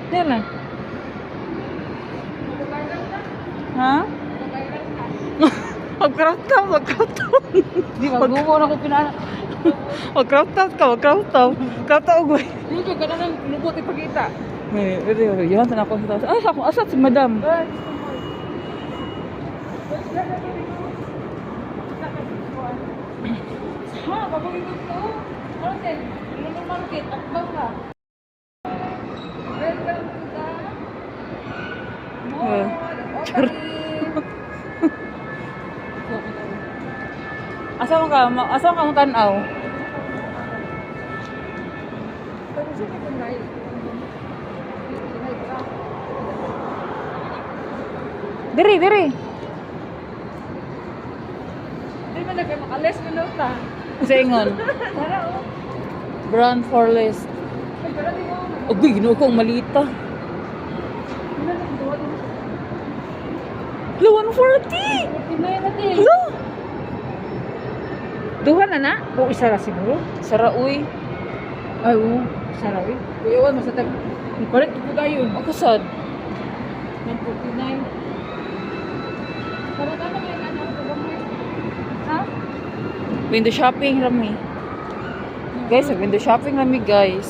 Yan na. Ha? Mag-crop top, mag-crop top. Di ba, gumo na ko pinana. Mag-crop top ka, mag-crop top. Crop top, ugay. Di ka ganang lubot ipakita. Yan, tanako sa taas. Ay, ako, asat si madam. Ha, babagay ko ito. Market, Lulu Market, akbang ka. Welcome to the mall. Asa mo ka? Asa ka mo tanaw? Pero siya ka kung nahi. Diri, diri. Di man na kayo makalis ko lang ta. Sa ingon. Tara o. Brand for list. Ay, pero di mo. Uy, ginawa ko ang malita. Wala na ito. Hello, 140! Tinay natin. Hello! Duha na na? O isa na siguro? Sara, uy. Ay, oo. Isa na rin. Kuyawan, masatag. Ipalit ko tayo. Ako sad. 149. Tama-tama kayo na. Ha? Window shopping rami. Guys, window shopping rami, guys.